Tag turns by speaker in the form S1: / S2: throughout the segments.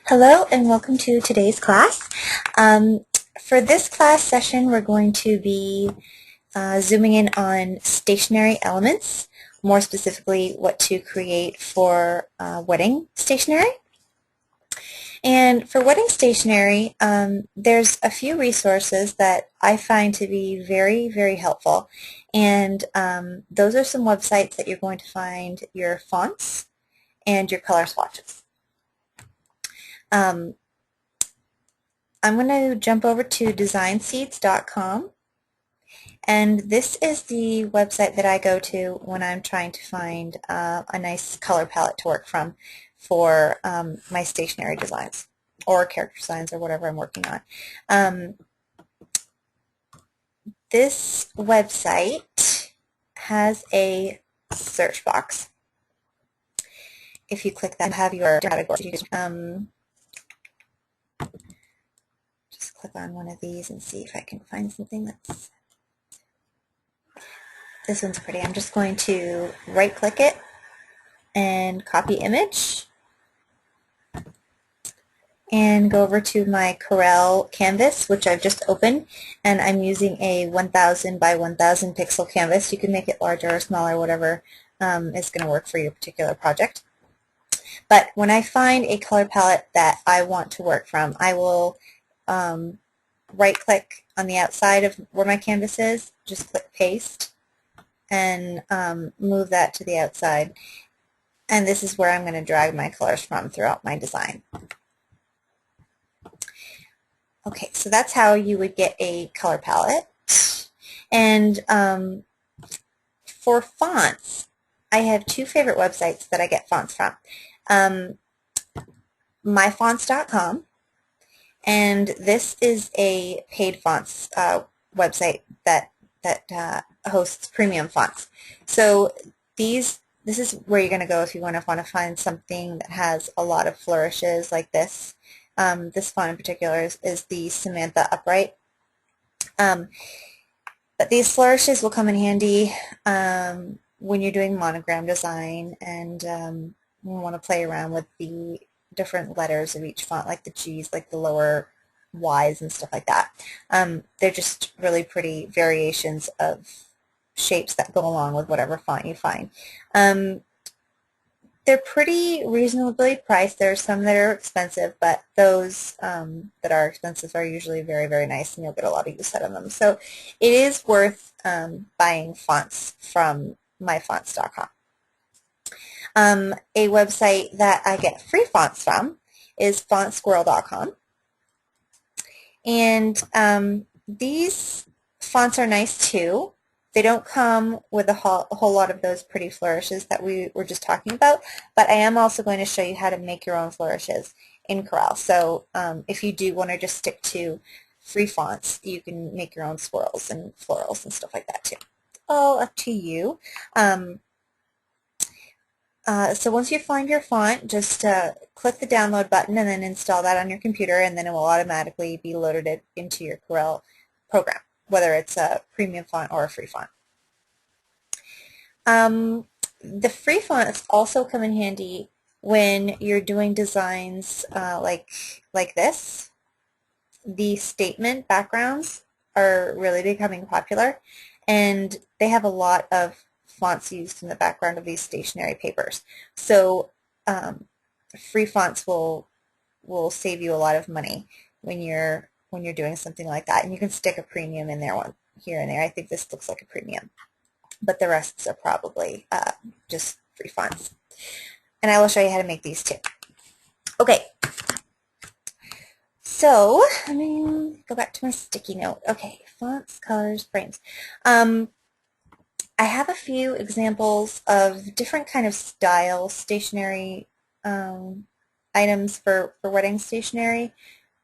S1: Hello and welcome to today's class. For this class session, we're going to be zooming in on stationery elements, more specifically what to create for wedding stationery. And for wedding stationery, there's a few resources that I find to be very, very helpful. And those are some websites that you're going to find your fonts and your color swatches. I'm going to jump over to designseeds.com, and this is the website that I go to when I'm trying to find a nice color palette to work from for my stationery designs or character designs or whatever I'm working on. This website has a search box. If you click that, you have your category. Just click on one of these and see if I can find something that's... This one's pretty. I'm just going to right-click it and copy image and go over to my Corel canvas, which I've just opened, and I'm using a 1000 by 1000 pixel canvas. You can make it larger or smaller, whatever is going to work for your particular project. But when I find a color palette that I want to work from, I will right-click on the outside of where my canvas is, just click paste, and move that to the outside. And this is where I'm going to drag my colors from throughout my design. Okay, so that's how you would get a color palette. And for fonts, I have two favorite websites that I get fonts from. myfonts.com, and this is a paid fonts website that hosts premium fonts. So this is where you're going to go if you want to find something that has a lot of flourishes like this. This font in particular is the Samantha Upright. But these flourishes will come in handy when you're doing monogram design and you want to play around with the different letters of each font, like the G's, like the lower Y's and stuff like that. They're just really pretty variations of shapes that go along with whatever font you find. They're pretty reasonably priced. There are some that are expensive, but those that are expensive are usually very, very nice, and you'll get a lot of use out of them. So it is worth buying fonts from myfonts.com. A website that I get free fonts from is fontsquirrel.com. And these fonts are nice too. They don't come with a whole lot of those pretty flourishes that we were just talking about, but I am also going to show you how to make your own flourishes in Corel. So if you do want to just stick to free fonts, you can make your own swirls and florals and stuff like that too. All up to you. So once you find your font, just click the download button and then install that on your computer, and then it will automatically be loaded into your Corel program, whether it's a premium font or a free font. The free fonts also come in handy when you're doing designs like this. The statement backgrounds are really becoming popular, and they have a lot of fonts used in the background of these stationery papers. So free fonts will save you a lot of money when you're doing something like that, and you can stick a premium in there one here and there. I think this looks like a premium, but the rest are probably just free fonts. And I will show you how to make these too. Okay, so let me go back to my sticky note. Okay, fonts, colors, frames. I have a few examples of different kind of style stationery items for wedding stationery. I'm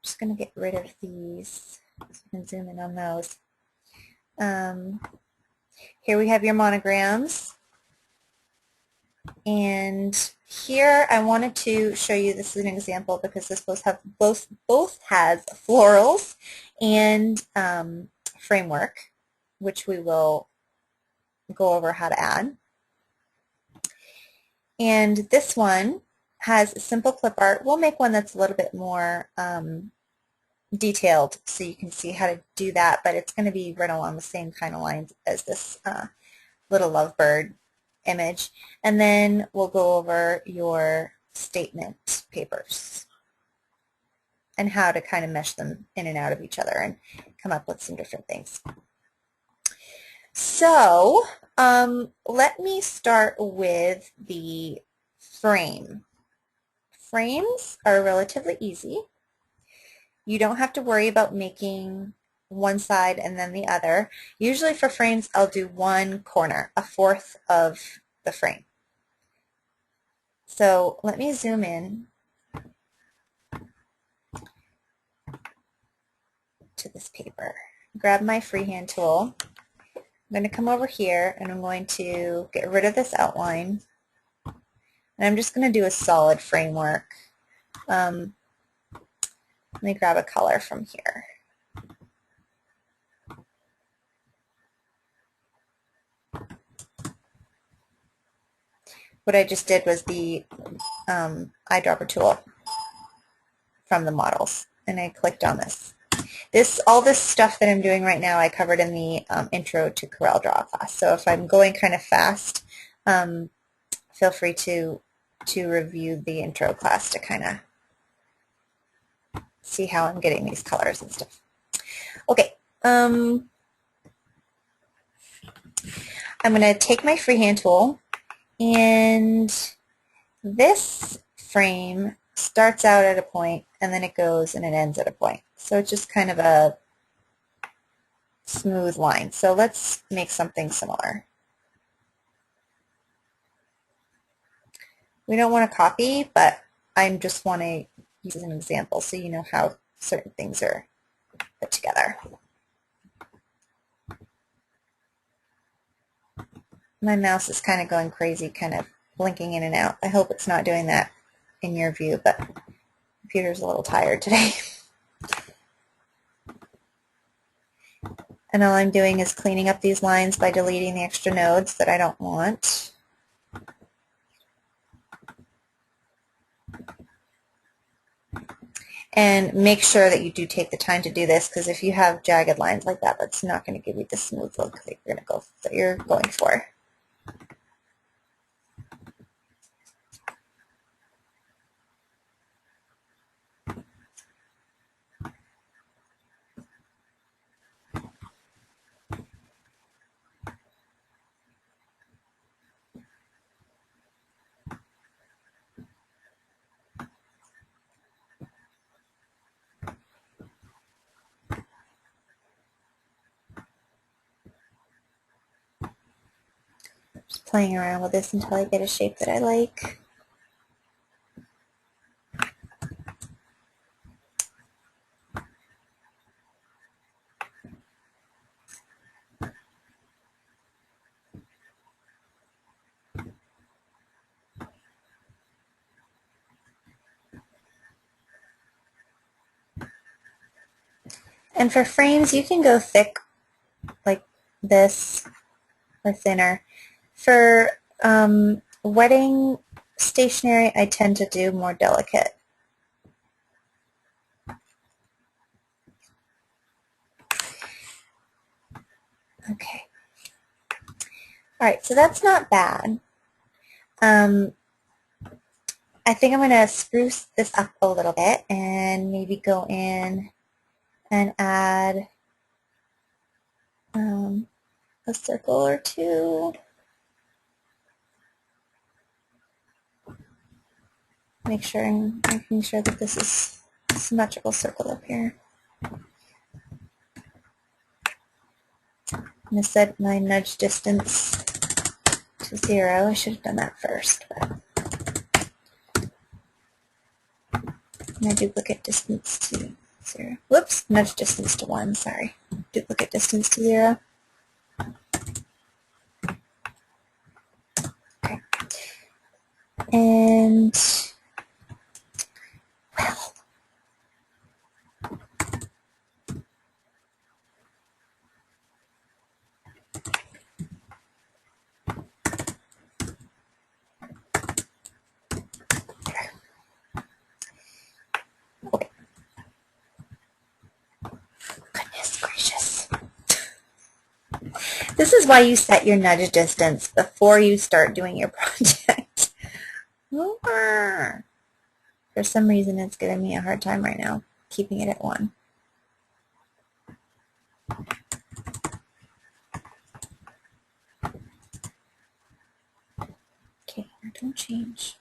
S1: just going to get rid of these so we can zoom in on those. Here we have your monograms. And here I wanted to show you, this is an example because this both has florals and framework, which we will go over how to add. And this one has simple clip art. We'll make one that's a little bit more detailed so you can see how to do that, but it's going to be right along the same kind of lines as this little lovebird image. And then we'll go over your statement papers and how to kind of mesh them in and out of each other and come up with some different things. So let me start with the frame. Frames are relatively easy. You don't have to worry about making one side and then the other. Usually for frames, I'll do one corner, a fourth of the frame. So let me zoom in to this paper. Grab my freehand tool. I'm going to come over here and I'm going to get rid of this outline. And I'm just going to do a solid framework. Let me grab a color from here. What I just did was the eyedropper tool from the models, and I clicked on this. All this stuff that I'm doing right now I covered in the intro to CorelDRAW class. So if I'm going kind of fast, feel free to review the intro class to kind of see how I'm getting these colors and stuff. Okay, I'm going to take my freehand tool, and this frame starts out at a point and then it goes and it ends at a point. So it's just kind of a smooth line. So let's make something similar. We don't want to copy, but I just want to use an example so you know how certain things are put together. My mouse is kind of going crazy, kind of blinking in and out. I hope it's not doing that in your view, but the computer's a little tired today. And all I'm doing is cleaning up these lines by deleting the extra nodes that I don't want. And make sure that you do take the time to do this, because if you have jagged lines like that, that's not going to give you the smooth look that you're going for. Just playing around with this until I get a shape that I like. And for frames, you can go thick like this or thinner. For wedding stationery, I tend to do more delicate. Okay. All right, so that's not bad. I think I'm going to spruce this up a little bit and maybe go in and add a circle or two. Make sure I'm making sure that this is a symmetrical circle up here. I'm going to set my nudge distance to 0. I should have done that first, but my duplicate distance to 0. Whoops, nudge distance to 1, sorry. Duplicate distance to 0. Okay. And, well, This is why you set your nudge distance before you start doing your project. For some reason, it's giving me a hard time right now, keeping it at 1. Okay, don't change.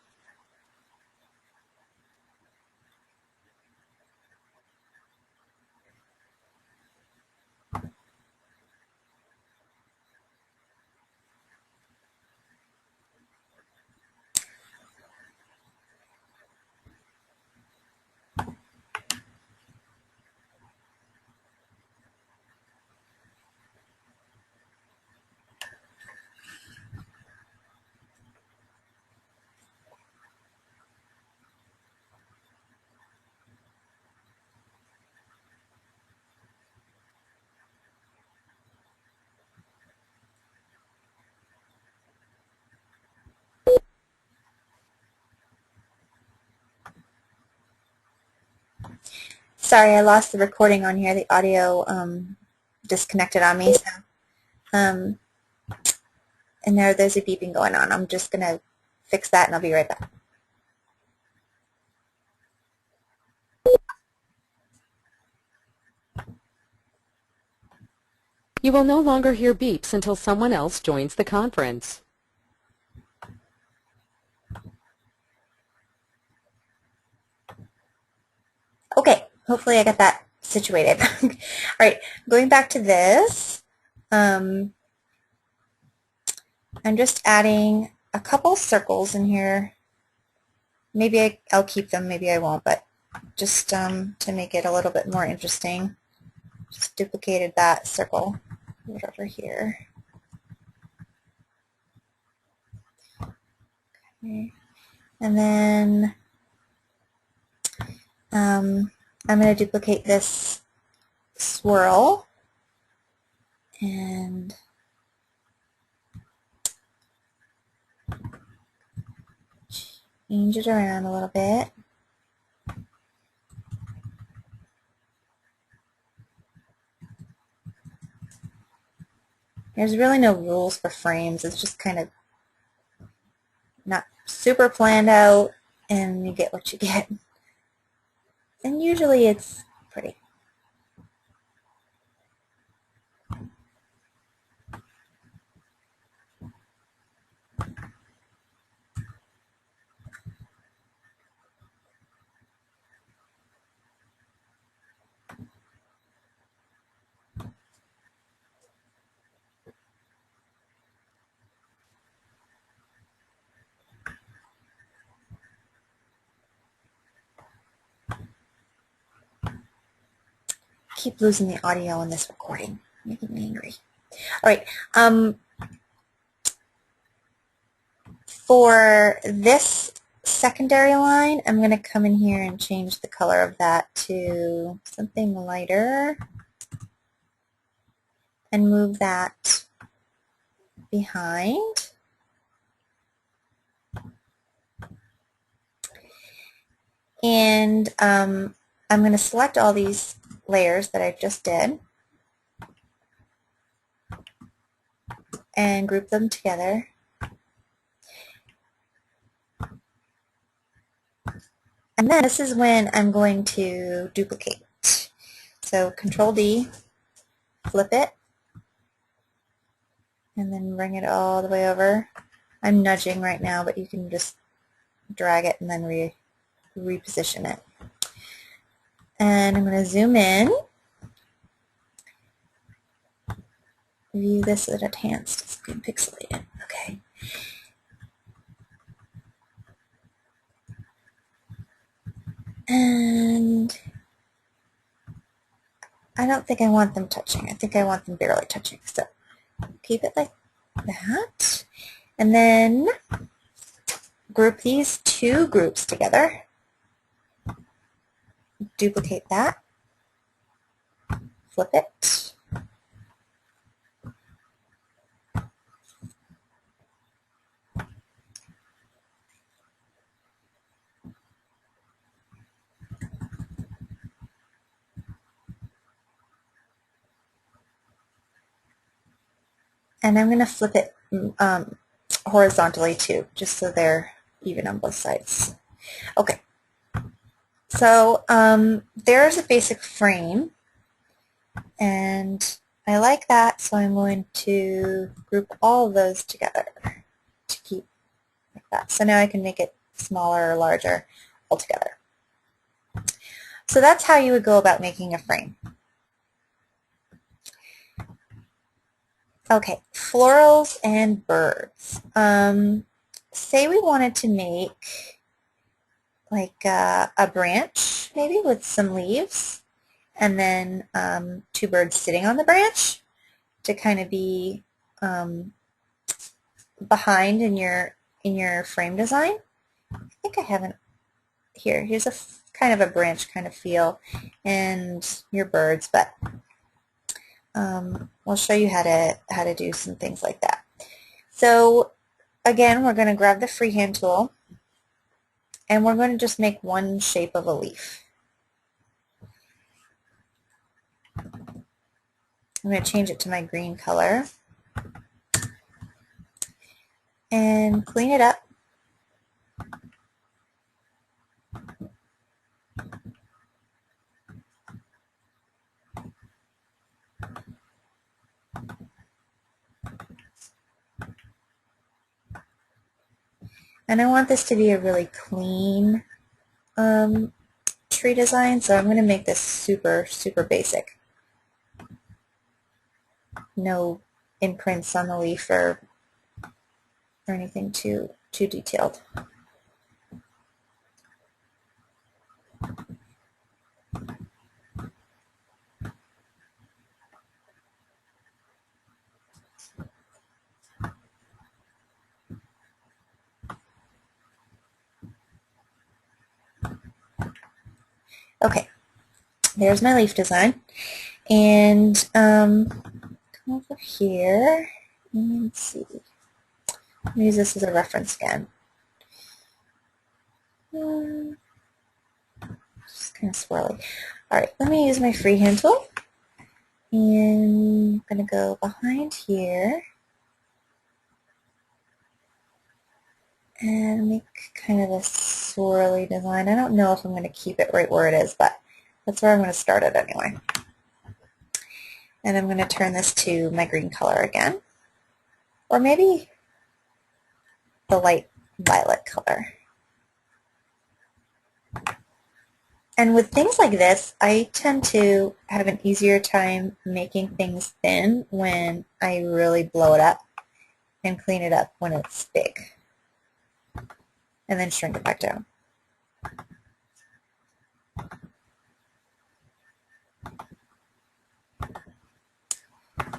S1: Sorry, I lost the recording on here. The audio disconnected on me. So, and there's a beeping going on. I'm just going to fix that and I'll be right back.
S2: You will no longer hear beeps until someone else joins the conference.
S1: Okay, hopefully I got that situated. All right, going back to this, I'm just adding a couple circles in here. Maybe I'll keep them, maybe I won't, but just to make it a little bit more interesting, just duplicated that circle right over here. Okay. And then I'm going to duplicate this swirl and change it around a little bit. There's really no rules for frames. It's just kind of not super planned out, and you get what you get. And usually it's pretty. Keep losing the audio in this recording, making me angry. All right. For this secondary line, I'm going to come in here and change the color of that to something lighter and move that behind. And I'm going to select all these layers that I just did and group them together. And then this is when I'm going to duplicate. So Control D, flip it, and then bring it all the way over. I'm nudging right now, but you can just drag it and then reposition it. And I'm going to zoom in. View this at enhanced. It's being pixelated. Okay. And I don't think I want them touching. I think I want them barely touching. So keep it like that. And then group these two groups together. Duplicate that. Flip it. And I'm going to flip it horizontally too, just so they're even on both sides. Okay, so there's a basic frame, and I like that, so I'm going to group all of those together to keep like that. So now I can make it smaller or larger altogether. So that's how you would go about making a frame. Okay, florals and birds. Say we wanted to make like a branch maybe with some leaves, and then two birds sitting on the branch to kind of be behind in your frame design. I think I haven't here. Here's a kind of a branch kind of feel, and your birds, but we'll show you how to do some things like that. So again, we're going to grab the freehand tool, and we're going to just make one shape of a leaf. I'm going to change it to my green color and clean it up. And I want this to be a really clean tree design, so I'm going to make this super, super basic. No imprints on the leaf or anything too detailed. Okay, there's my leaf design. And come over here and let's see. I'll use this as a reference again. Just kind of swirly. Alright, let me use my freehand tool. And I'm going to go behind here and make kind of a swirly design. I don't know if I'm going to keep it right where it is, but that's where I'm going to start it anyway. And I'm going to turn this to my green color again, or maybe the light violet color. And with things like this, I tend to have an easier time making things thin when I really blow it up and clean it up when it's big, and then shrink it back down.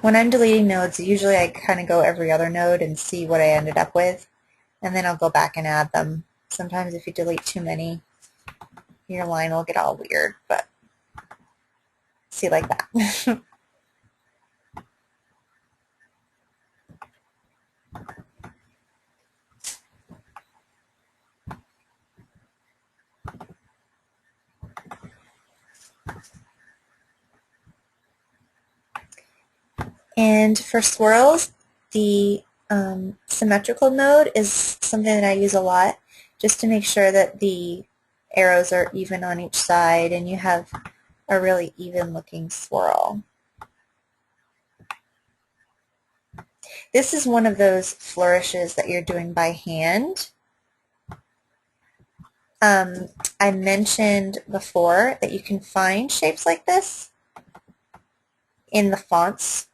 S1: When I'm deleting nodes, usually I kind of go every other node and see what I ended up with, and then I'll go back and add them. Sometimes if you delete too many, your line will get all weird, but see, like that. And for swirls, the symmetrical node is something that I use a lot, just to make sure that the arrows are even on each side and you have a really even looking swirl. This is one of those flourishes that you're doing by hand. I mentioned before that you can find shapes like this in the fonts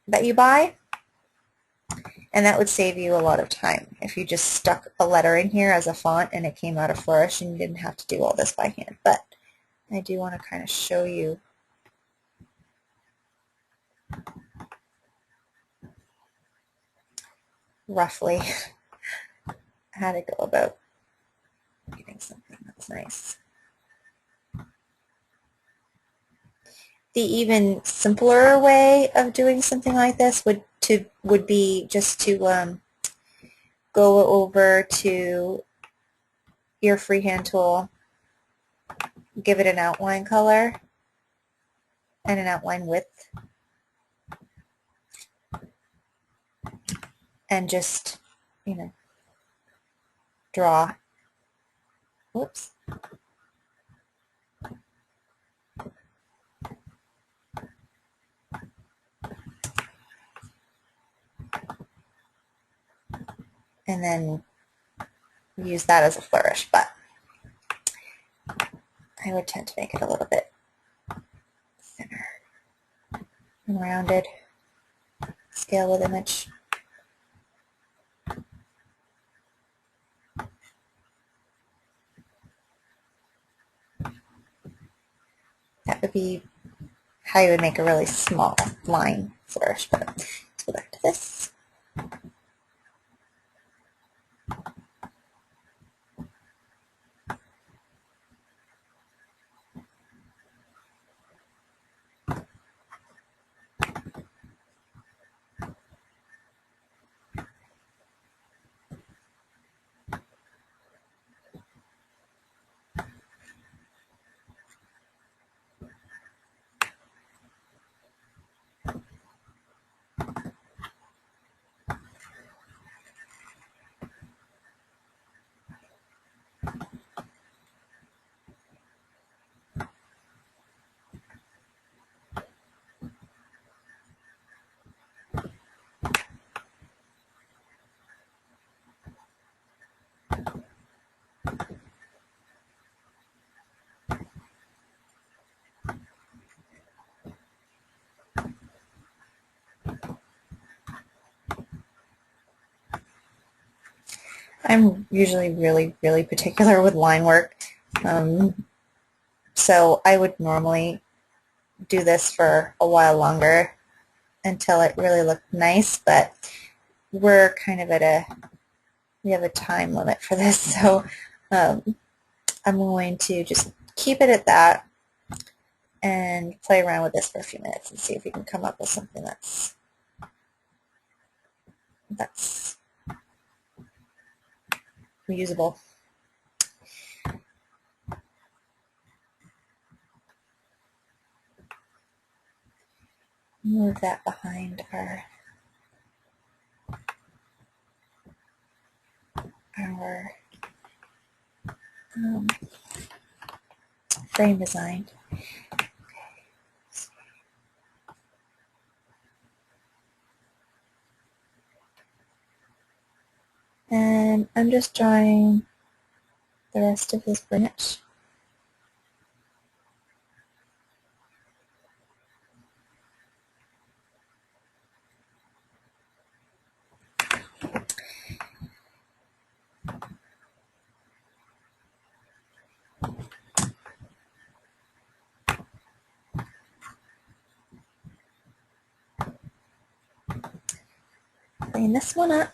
S1: that you buy, and that would save you a lot of time if you just stuck a letter in here as a font and it came out a flourish and you didn't have to do all this by hand. But I do want to kind of show you roughly how to go about getting something that's nice. The even simpler way of doing something like this would be just to go over to your freehand tool, give it an outline color and an outline width, and just, you know, draw. Whoops. And then use that as a flourish, but I would tend to make it a little bit thinner and rounded. Scale with image. That would be how you would make a really small line flourish, but let's go back to this. I'm usually really particular with line work. So I would normally do this for a while longer until it really looked nice, but we're kind of we have a time limit for this, so I'm going to just keep it at that and play around with this for a few minutes and see if we can come up with something that's usable. Move that behind our frame design. And I'm just drawing the rest of this branch. Clean this one up.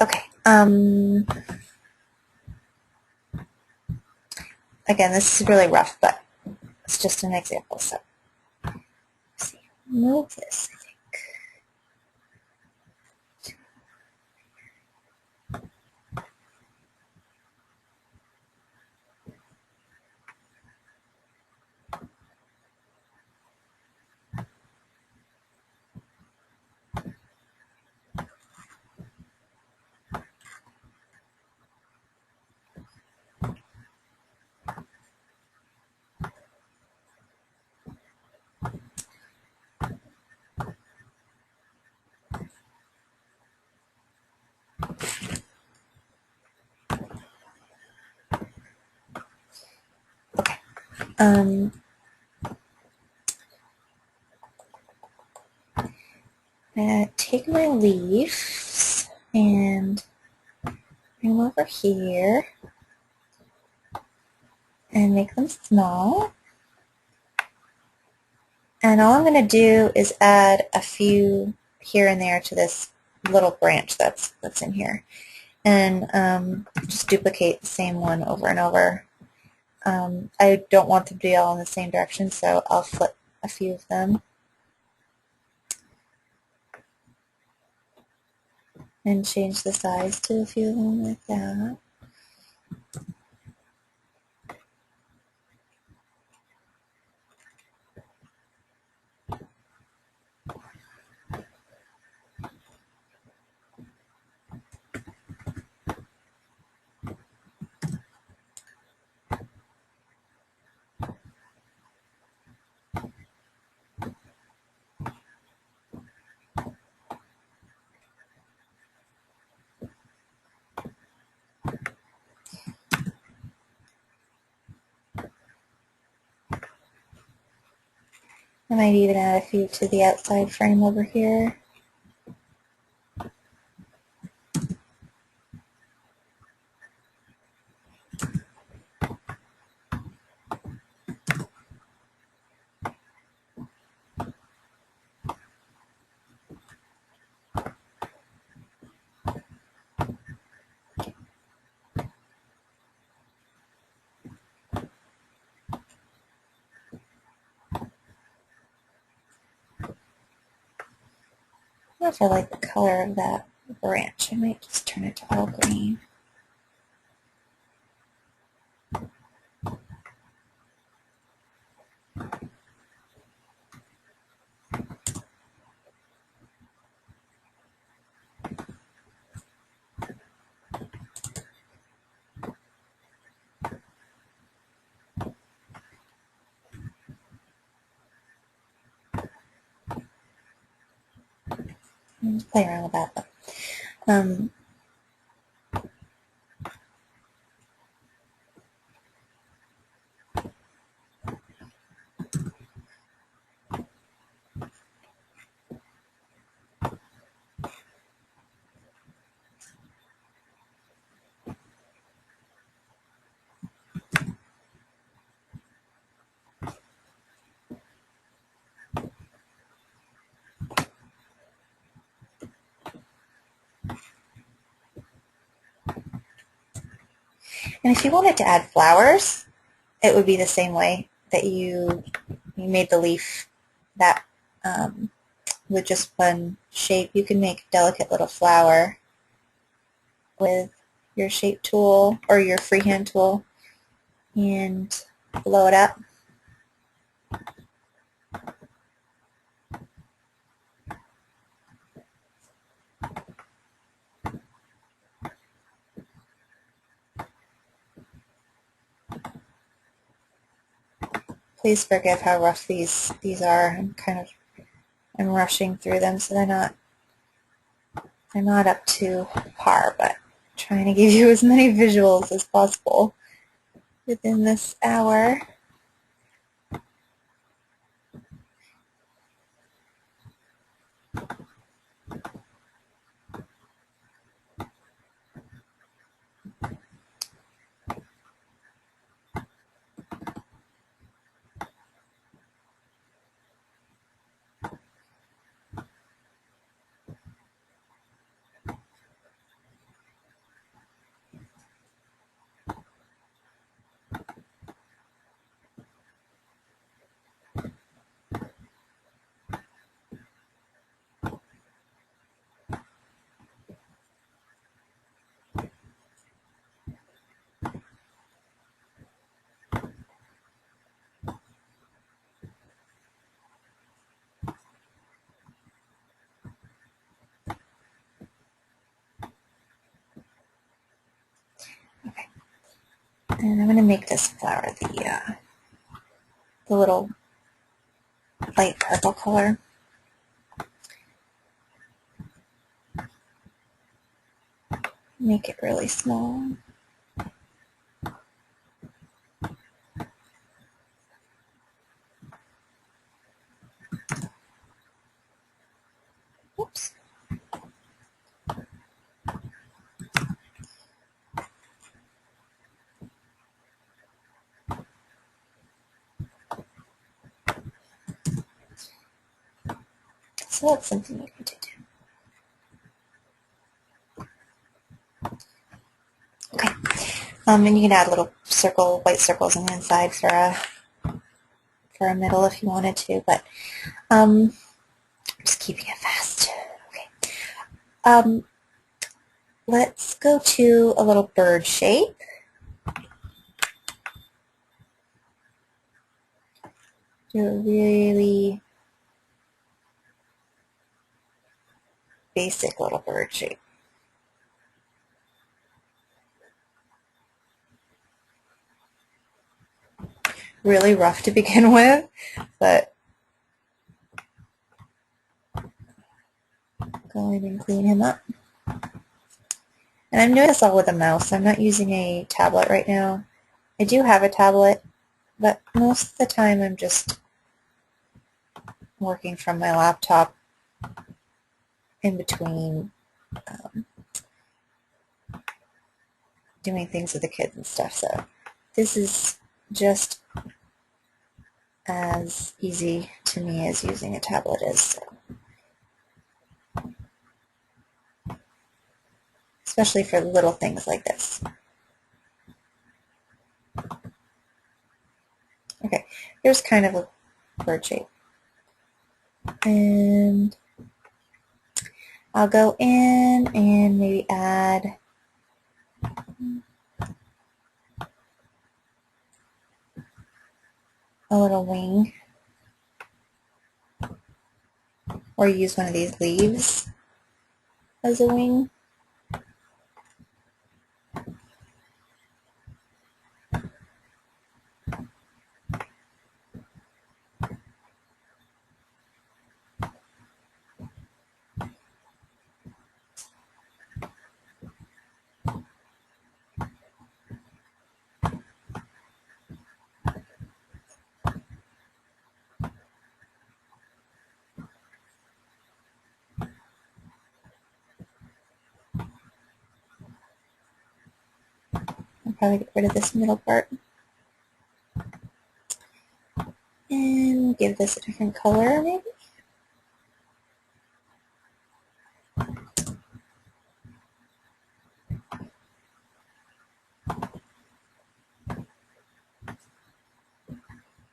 S1: Okay. Again, this is really rough, but it's just an example. So, let's see. move this, I think. I'm gonna take my leaves and bring them over here and make them small. And all I'm going to do is add a few here and there to this little branch that's in here. And just duplicate the same one over and over. I don't want them to be all in the same direction, so I'll flip a few of them. And change the size to a few of them like that. I might even add a few to the outside frame over here. I don't know if I like the color of that branch. I might just turn it to all green. Just play around with that though. And if you wanted to add flowers, it would be the same way that you made the leaf that with just one shape. You can make a delicate little flower with your shape tool or your freehand tool and blow it up. Please forgive how rough these are. I'm rushing through them, so they're not up to par, but trying to give you as many visuals as possible within this hour. And I'm going to make this flower the little light purple color. Make it really small. Oops. So that's something you can do. Okay. And you can add little white circles on the inside for a middle if you wanted to, but just keeping it fast. Okay. Let's go to a little bird shape. Do a really basic little bird shape. Really rough to begin with, but go in and clean him up. And I'm doing this all with a mouse. I'm not using a tablet right now. I do have a tablet, but most of the time I'm just working from my laptop in between doing things with the kids and stuff. So this is just as easy to me as using a tablet is. So. Especially for little things like this. Okay, here's kind of a bird shape. And I'll go in and maybe add a little wing, or use one of these leaves as a wing. I'll probably get rid of this middle part. And give this a different color, maybe.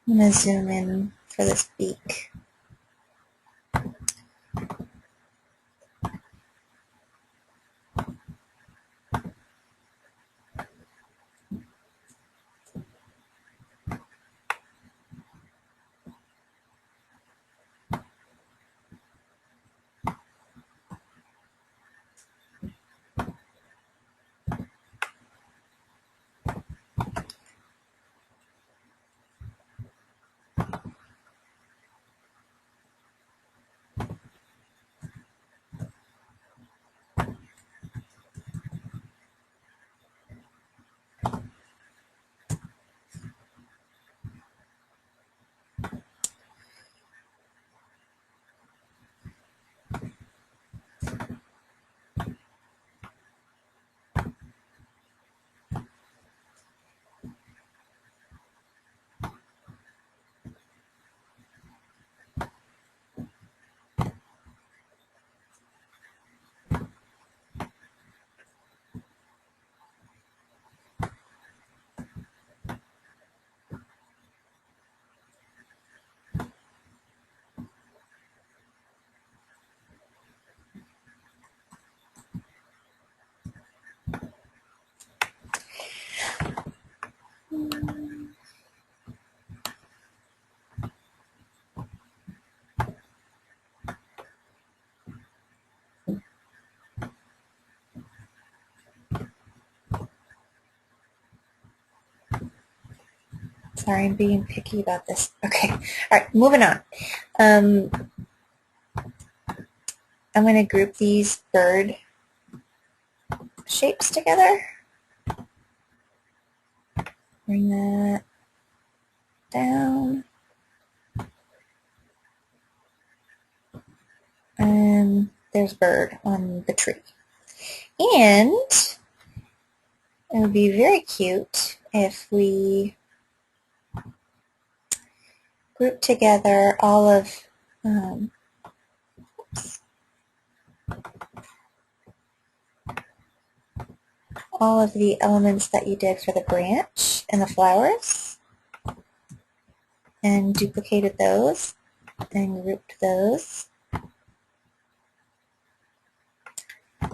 S1: I'm going to zoom in for this beak. Sorry, I'm being picky about this. Okay, all right, moving on. I'm going to group these bird shapes together. Bring that down. And there's bird on the tree. And it would be very cute if we group together all of the elements that you did for the branch and the flowers, and duplicated those and grouped those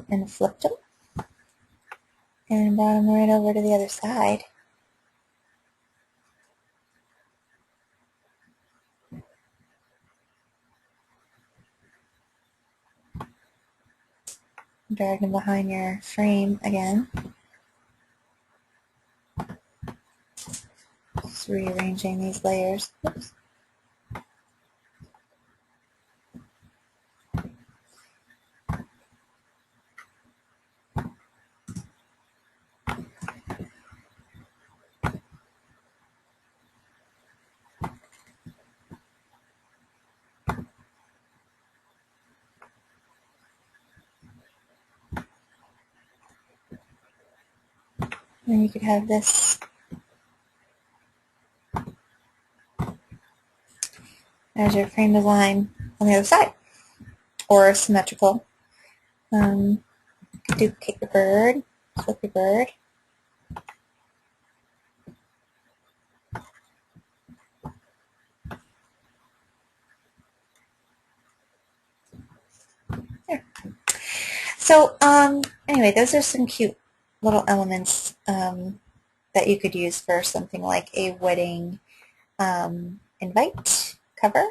S1: and flipped them and brought them right over to the other side. Drag them behind your frame again. Just rearranging these layers. Oops. And you could have this as your frame design on the other side, or symmetrical. Duplicate your bird, flip your bird. There. So anyway, those are some cute little elements that you could use for something like a wedding invite cover,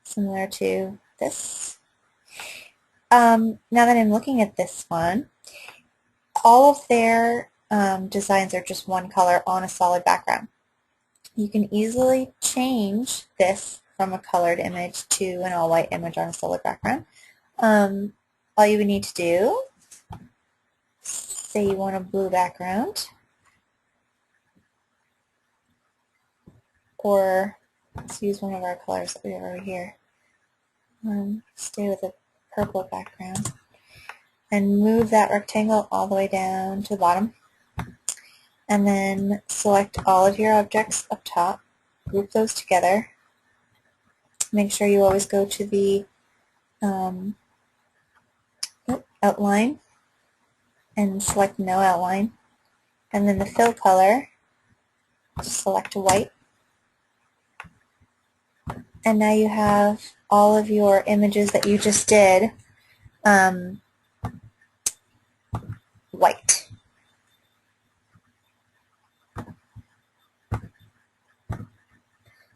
S1: similar to this. Now that I'm looking at this one, all of their designs are just one color on a solid background. You can easily change this from a colored image to an all-white image on a solid background. All you would need to do, say you want a blue background, or let's use one of our colors that we have over here. Stay with a purple background and move that rectangle all the way down to the bottom, and then select all of your objects up top, group those together. Make sure you always go to the outline and select no outline, and then the fill color, select white, and now you have all of your images that you just did white.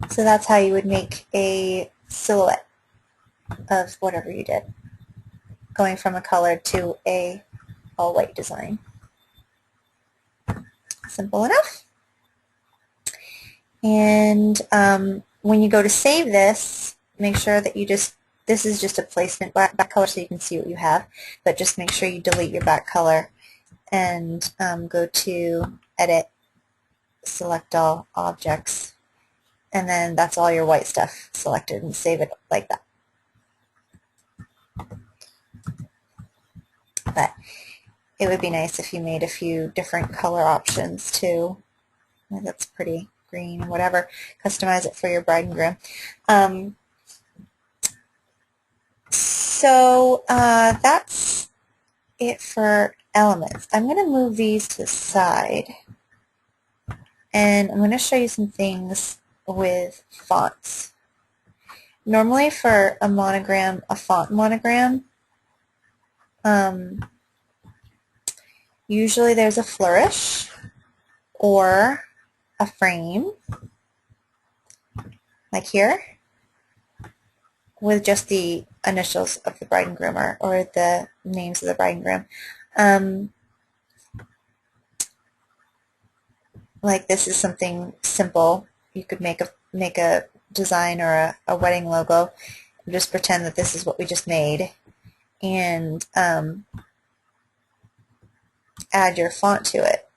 S1: So that's how you would make a silhouette of whatever you did, going from a colored to a all-white design. Simple enough. And when you go to save this, make sure that you this is just a placement back color so you can see what you have, but just make sure you delete your back color and go to Edit, select all objects, and then that's all your white stuff selected, and save it like that. But it would be nice if you made a few different color options too. That's pretty green or whatever. Customize it for your bride and groom. So that's it for elements. I'm going to move these to the side, and I'm going to show you some things with fonts. Normally for a monogram, a font monogram, usually there's a flourish or a frame, like here, with just the initials of the bride and groom, or the names of the bride and groom. like this is something simple. You could make a design or a wedding logo. Just pretend that this is what we just made, and add your font to it.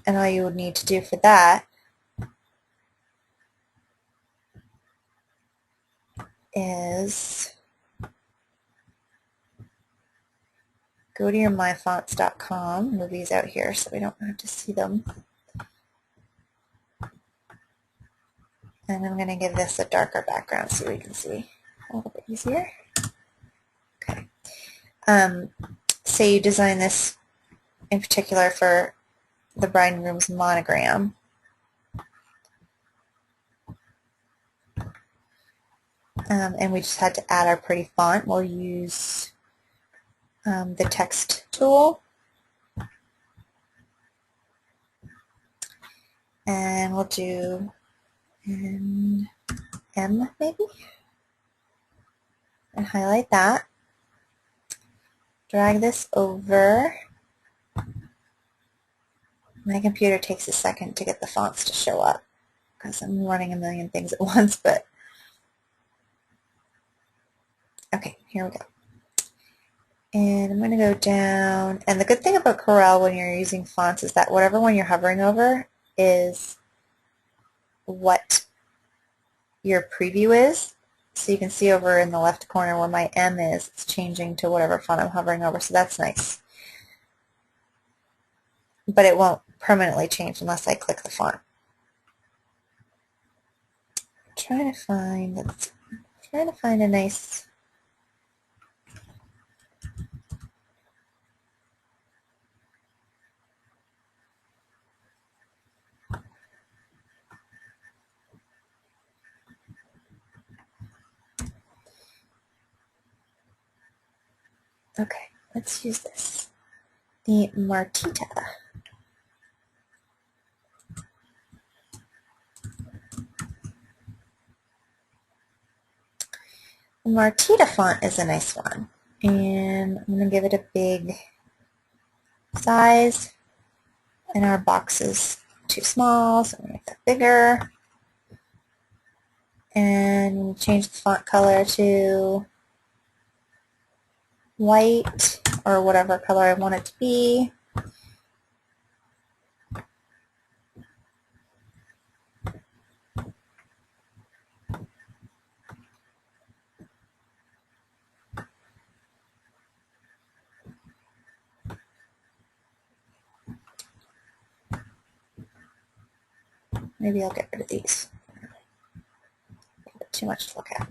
S1: And all you would need to do for that is go to your myfonts.com, move these out here so we don't have to see them. And I'm going to give this a darker background so we can see a little bit easier. Okay. Say you design this in particular for the bride and groom's monogram. And we just had to add our pretty font. We'll use the text tool. And we'll do an M maybe. And highlight that. Drag this over. My computer takes a second to get the fonts to show up because I'm running a million things at once, but okay, here we go. And I'm going to go down, and the good thing about Corel when you're using fonts is that whatever one you're hovering over is what your preview is. So you can see over in the left corner where my M is, it's changing to whatever font I'm hovering over, so that's nice. But it won't permanently change unless I click the font. I'm trying to find a nice okay, let's use this. The Martita. The Martita font is a nice one, and I'm going to give it a big size, and our box is too small, so I'm going to make that bigger, and change the font color to white, or whatever color I want it to be. Maybe I'll get rid of these. A bit too much to look at.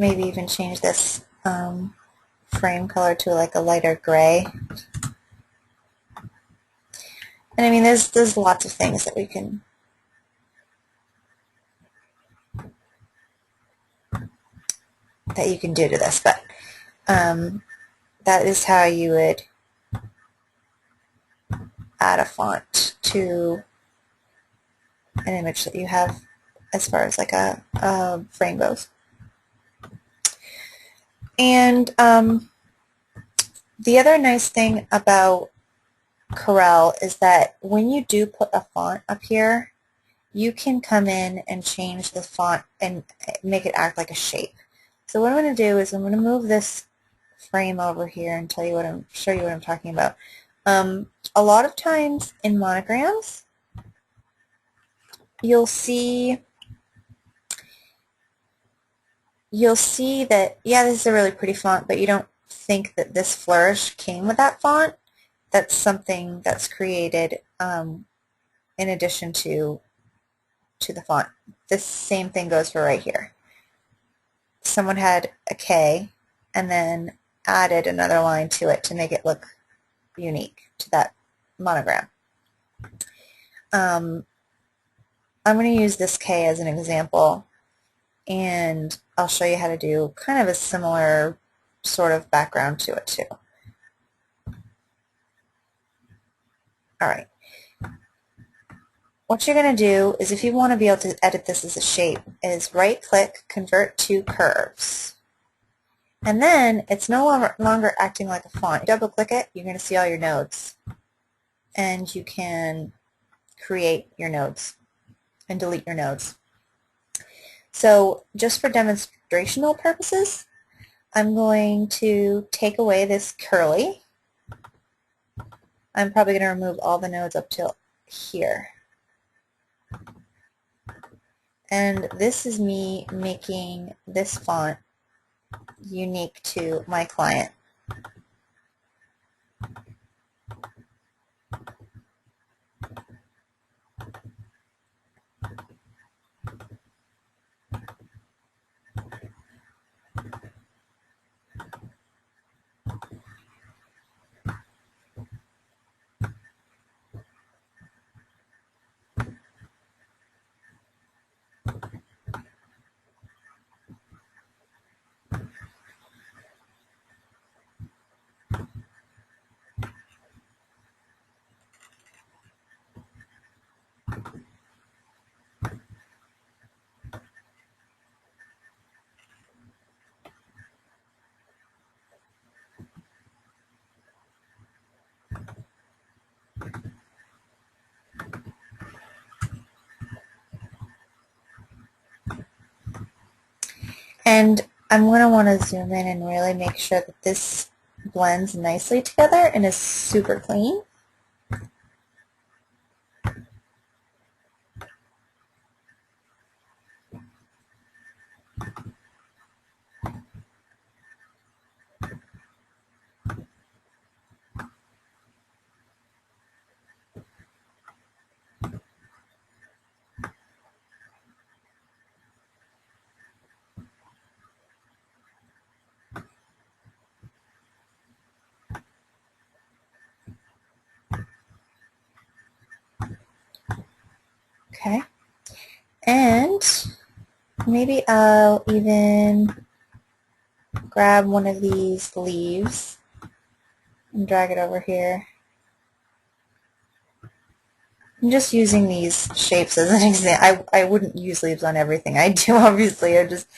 S1: Maybe even change this frame color to like a lighter gray. And I mean, there's lots of things that you can do to this, but that is how you would add a font to an image that you have as far as like a frame goes. And the other nice thing about Corel is that when you do put a font up here, you can come in and change the font and make it act like a shape. So what I'm going to do is I'm going to move this frame over here and show you what I'm talking about. A lot of times in monograms, you'll see that, yeah, this is a really pretty font, but you don't think that this flourish came with that font. That's something that's created in addition to the font. This same thing goes for right here. Someone had a K and then added another line to it to make it look unique to that monogram. I'm going to use this K as an example, and I'll show you how to do kind of a similar sort of background to it too. All right. What you're going to do is, if you want to be able to edit this as a shape, is right-click, convert to curves. And then it's no longer acting like a font. Double-click it, you're going to see all your nodes. And you can create your nodes and delete your nodes. So just for demonstrational purposes, I'm going to take away this curly. I'm probably going to remove all the nodes up till here. And this is me making this font unique to my client. And I'm going to want to zoom in and really make sure that this blends nicely together and is super clean. Okay. And maybe I'll even grab one of these leaves and drag it over here. I'm just using these shapes as an example. I wouldn't use leaves on everything I do, obviously. I'm just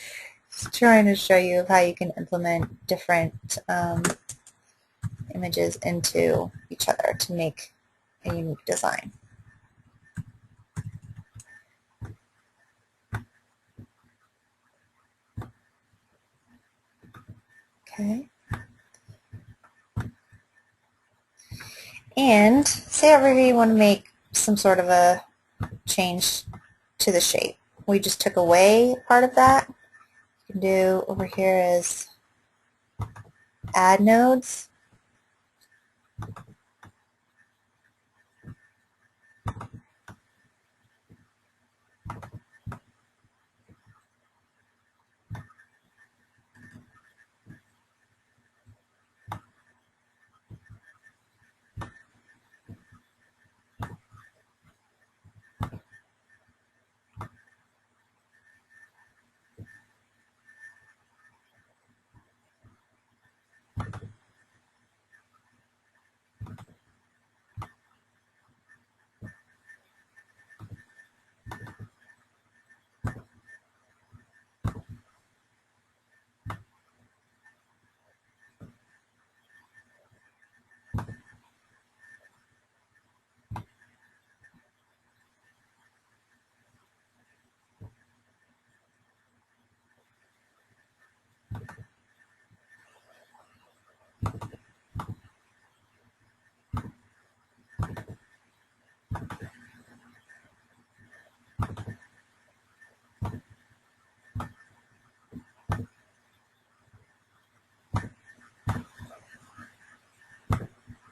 S1: trying to show you how you can implement different images into each other to make a unique design. Okay. And say over here you want to make some sort of a change to the shape. We just took away part of that. You can do over here is add nodes.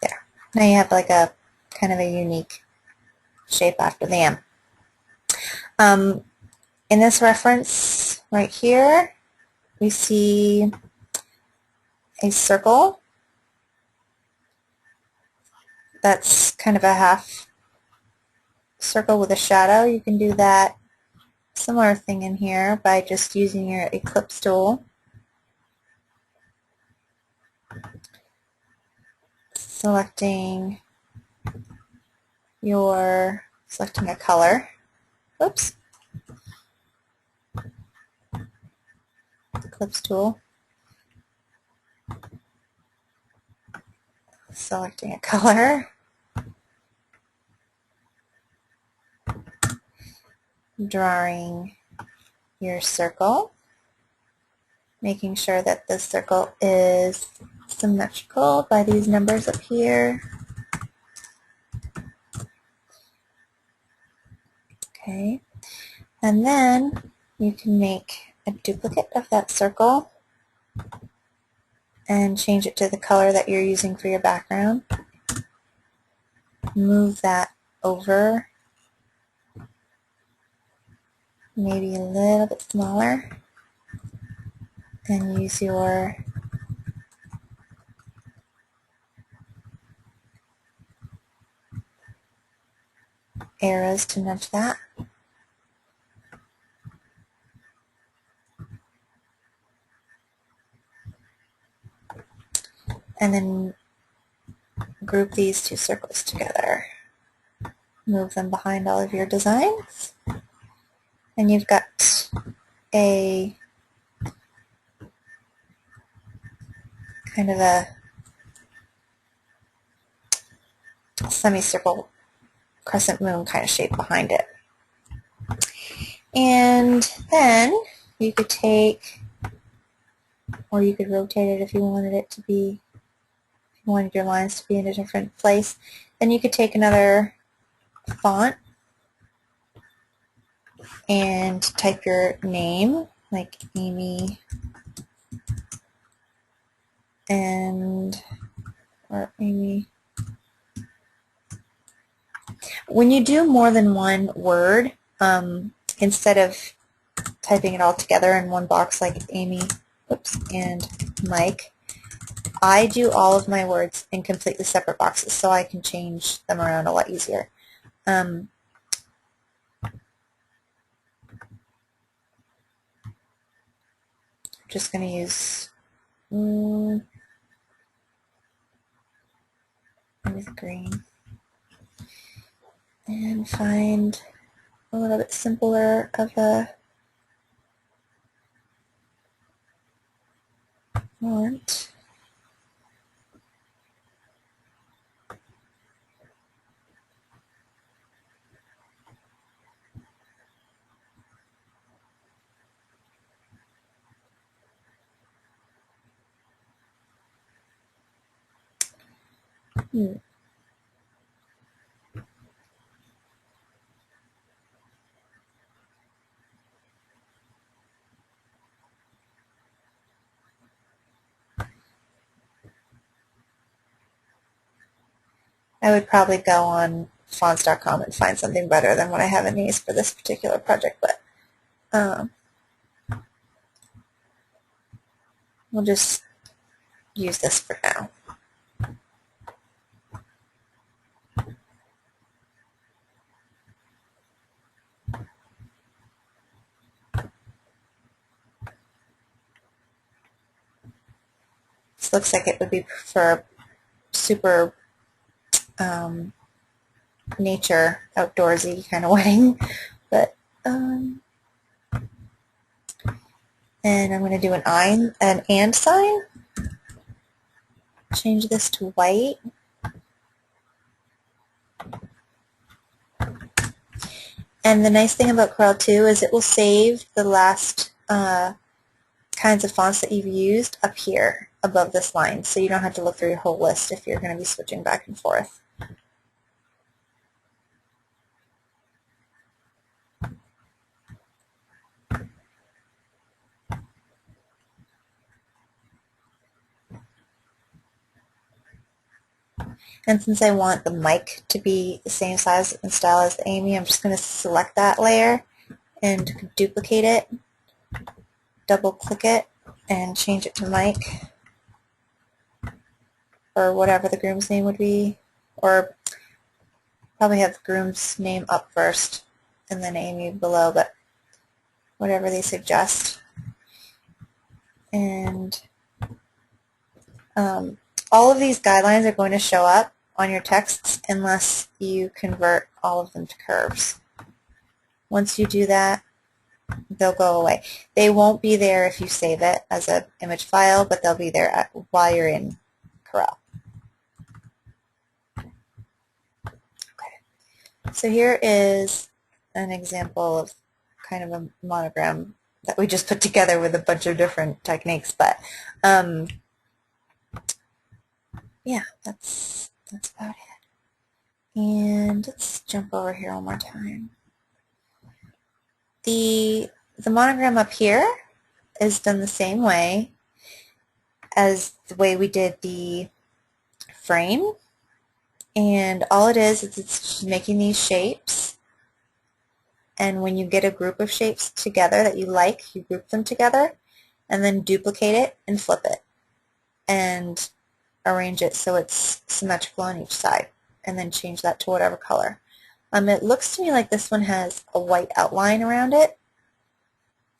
S1: There. Now you have like a kind of a unique shape after the M. In this reference right here, we see a circle that's kind of a half circle with a shadow, you can do that similar thing in here by just using your ellipse tool. Selecting a color. Oops. Ellipse tool. Selecting a color. Drawing your circle. Making sure that the circle is symmetrical by these numbers up here. Okay, and then you can make a duplicate of that circle and change it to the color that you're using for your background. Move that over, maybe a little bit smaller, and use your arrows to nudge that. And then group these two circles together. Move them behind all of your designs. And you've got a kind of a semicircle crescent moon kind of shape behind it. And then you could take, or you could rotate it if you wanted it to be, if you wanted your lines to be in a different place. Then you could take another font and type your name, like Amy, or Amy. When you do more than one word, instead of typing it all together in one box like Amy, and Mike, I do all of my words in completely separate boxes so I can change them around a lot easier. Just going to use maybe the green and find a little bit simpler of a font. I would probably go on fonts.com and find something better than what I have in these for this particular project, but we'll just use this for now. This looks like it would be for super nature, outdoorsy kind of wedding, but and I'm going to do an and sign. Change this to white. And the nice thing about Corel 2 is it will save the last kinds of fonts that you've used up here above this line, so you don't have to look through your whole list if you're going to be switching back and forth. And since I want the mic to be the same size and style as the Amy, I'm just going to select that layer and duplicate it, double click it, and change it to Mike, or whatever the groom's name would be, or Probably have the groom's name up first and then Amy below, but whatever they suggest. And all of these guidelines are going to show up on your texts unless you convert all of them to curves. Once you do that, they'll go away. They won't be there if you save it as an image file, but they'll be there while you're in Corel. Okay. So here is an example of kind of a monogram that we just put together with a bunch of different techniques, but yeah, that's about it. And let's jump over here one more time. The monogram up here is done the same way as the way we did the frame, and all it is it's just making these shapes, and when you get a group of shapes together that you like, you group them together and then duplicate it and flip it and arrange it so it's symmetrical on each side, and then change that to whatever color. It looks to me like this one has a white outline around it,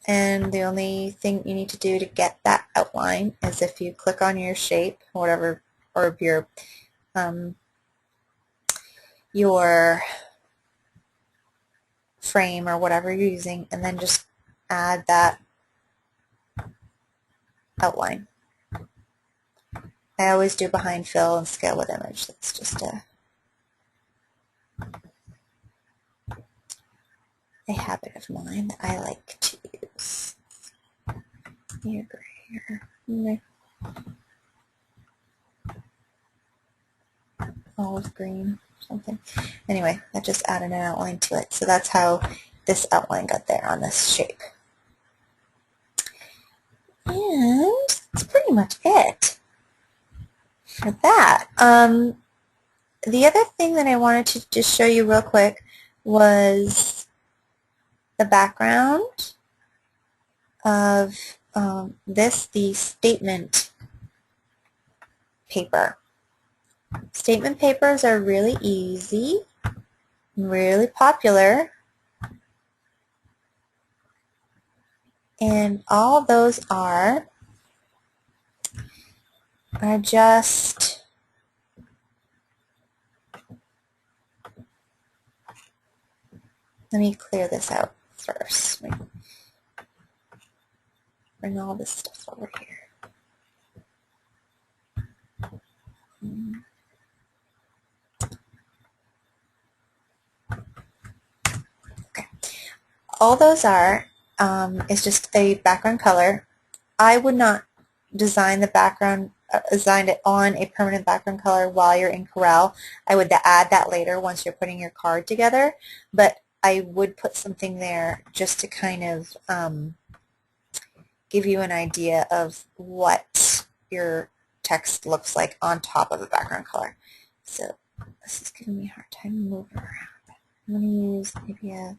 S1: and the only thing you need to do to get that outline is if you click on your shape, whatever, or your frame or whatever you're using, and then just add that outline. I always do behind fill and scale with image. That's just a habit of mine that I like to use. Here. Olive green, something. Anyway, that just added an outline to it. So that's how this outline got there on this shape. And that's pretty much it for that. The other thing that I wanted to just show you real quick was the background of the statement paper. Statement papers are really easy and really popular, and all those are just let me clear this out first. Let me bring all this stuff over here. Okay. All those are is just a background color. I would not design the background, design it on a permanent background color while you're in Corel. I would add that later once you're putting your card together, but I would put something there just to kind of give you an idea of what your text looks like on top of a background color. So this is giving me a hard time moving around. I'm going to use maybe a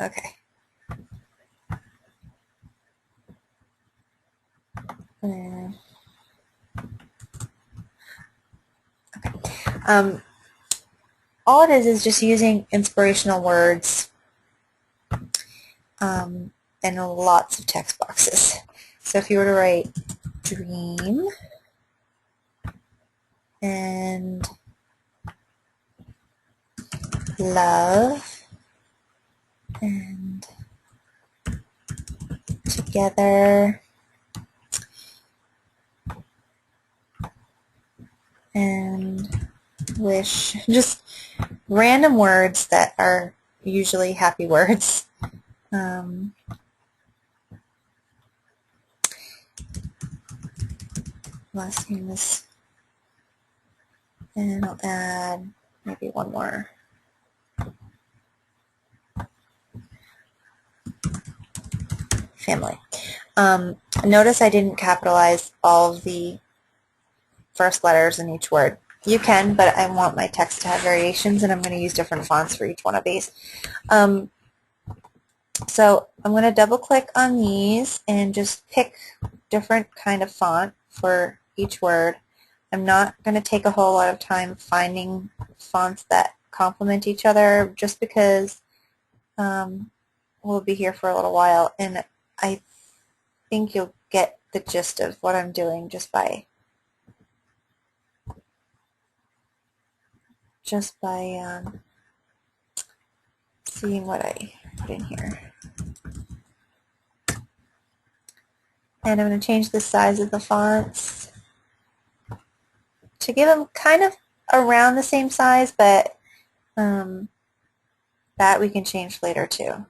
S1: okay. Okay. All it is just using inspirational words and lots of text boxes. So if you were to write dream and love and together and wish, just random words that are usually happy words. Last name is, and I'll add maybe one more. Family. Notice I didn't capitalize all of the first letters in each word. You can, but I want my text to have variations, and I'm going to use different fonts for each one of these. So I'm going to double click on these and just pick different kind of font for each word. I'm not going to take a whole lot of time finding fonts that complement each other just because we'll be here for a little while, and I think you'll get the gist of what I'm doing just by seeing what I put in here. And I'm going to change the size of the fonts to give them kind of around the same size, but that we can change later too.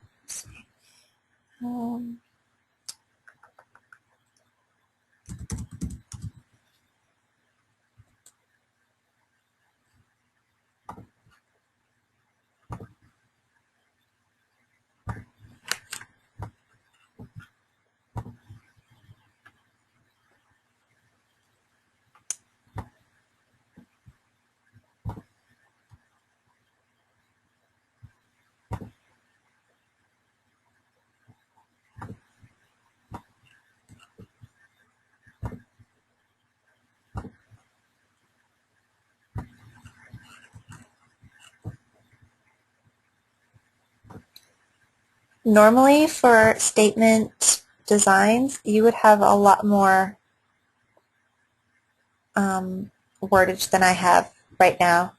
S1: Normally for statement designs, you would have a lot more wordage than I have right now,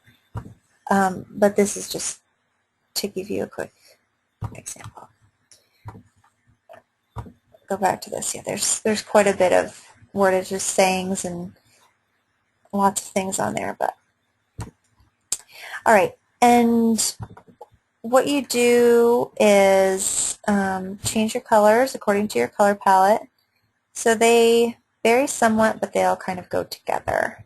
S1: but this is just to give you a quick example. Go back to this. Yeah, there's quite a bit of wordage, just sayings and lots of things on there. But all right, and what you do is change your colors according to your color palette. So they vary somewhat, but they all kind of go together.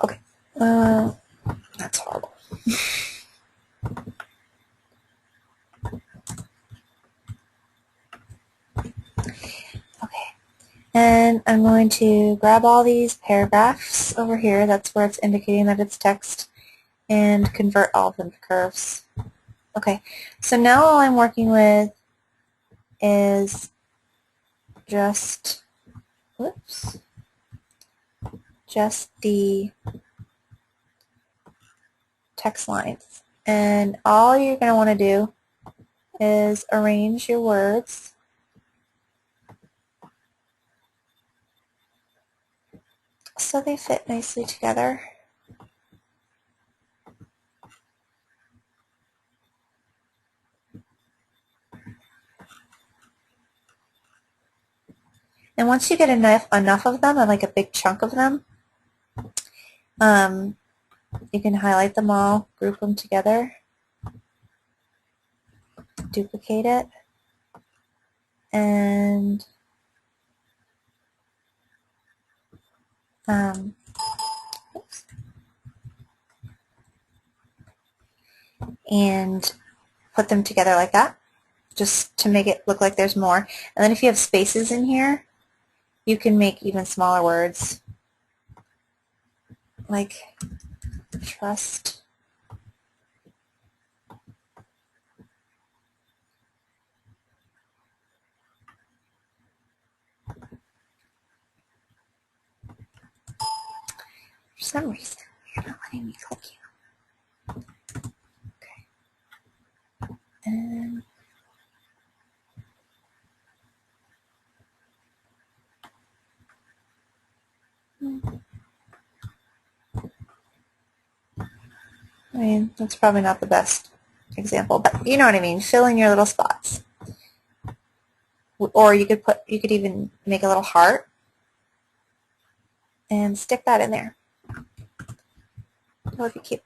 S1: Okay, that's horrible. Okay, and I'm going to grab all these paragraphs over here. That's where it's indicating that it's text, and convert all of them to curves. Okay, so now all I'm working with is just, whoops, just the text lines. And all you're going to want to do is arrange your words so they fit nicely together. And once you get enough of them, and like a big chunk of them, you can highlight them all, group them together, duplicate it, and and put them together like that, just to make it look like there's more. And then if you have spaces in here, you can make even smaller words, like trust. some reason, you're not letting me click you. Okay. And I mean, that's probably not the best example, but you know what I mean. Fill in your little spots. Or you could even make a little heart and stick that in there. That would be cute.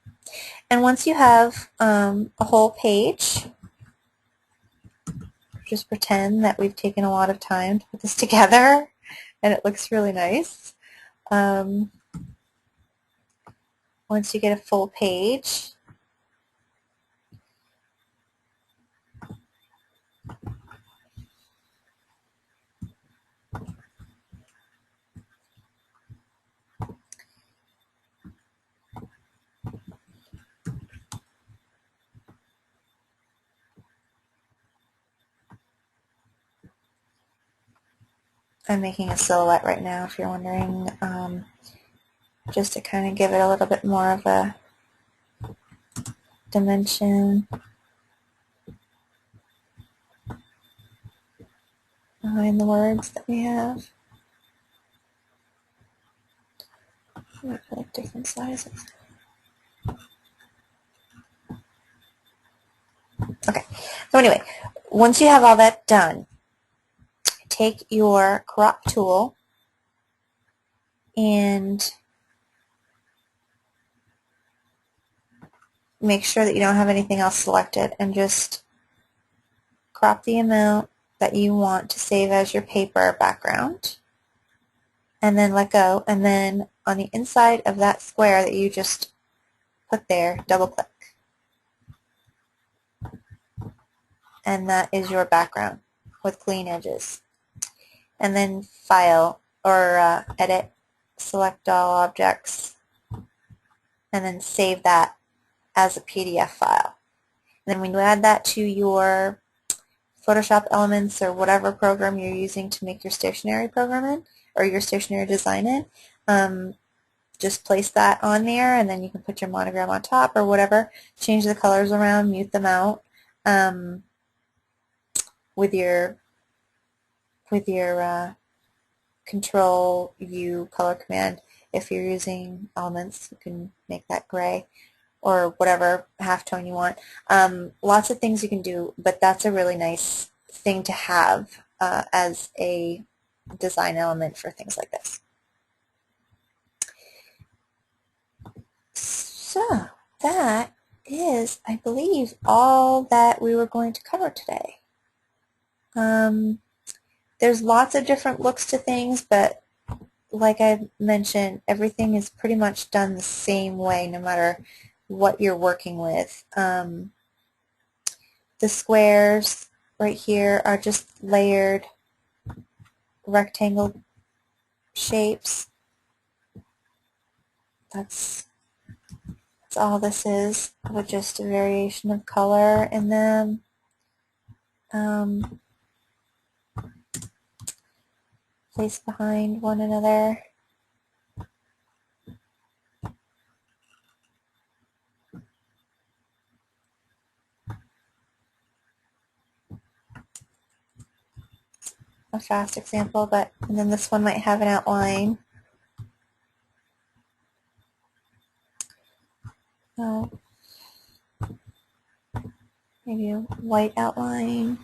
S1: And once you have a whole page, just pretend that we've taken a lot of time to put this together, and it looks really nice. Once you get a full page, I'm making a silhouette right now, if you're wondering, just to kind of give it a little bit more of a dimension behind the words that we have. I like different sizes. Okay, so anyway, once you have all that done, take your crop tool and make sure that you don't have anything else selected, and just crop the amount that you want to save as your paper background, and then let go, and then on the inside of that square that you just put there, double click, and that is your background with clean edges. And then File, or Edit, select all objects, and then save that as a PDF file. And then when you add that to your Photoshop Elements or whatever program you're using to make your stationery program in, or your stationery design in, just place that on there, and then you can put your monogram on top or whatever. Change the colors around, mute them out with your Control U color command. If you're using Elements, you can make that gray or whatever halftone you want. Lots of things you can do, but that's a really nice thing to have as a design element for things like this. So that is, I believe, all that we were going to cover today. There's lots of different looks to things, but like I mentioned, everything is pretty much done the same way no matter what you're working with. The squares right here are just layered rectangle shapes. That's all this is, with just a variation of color in them. Placed behind one another. A fast example, but and then this one might have an outline. Maybe a white outline.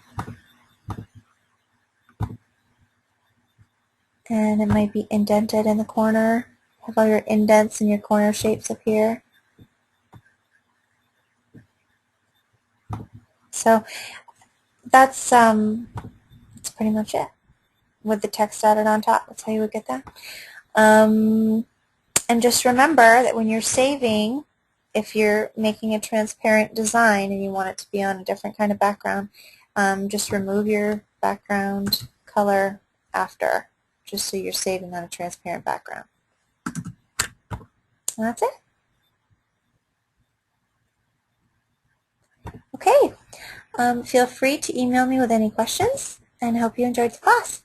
S1: And it might be indented in the corner. Have all your indents and your corner shapes up here. So that's pretty much it. With the text added on top, that's how you would get that. And just remember that when you're saving, if you're making a transparent design and you want it to be on a different kind of background, just remove your background color after, just so you're saving on a transparent background. And that's it. Okay. Feel free to email me with any questions, and I hope you enjoyed the class.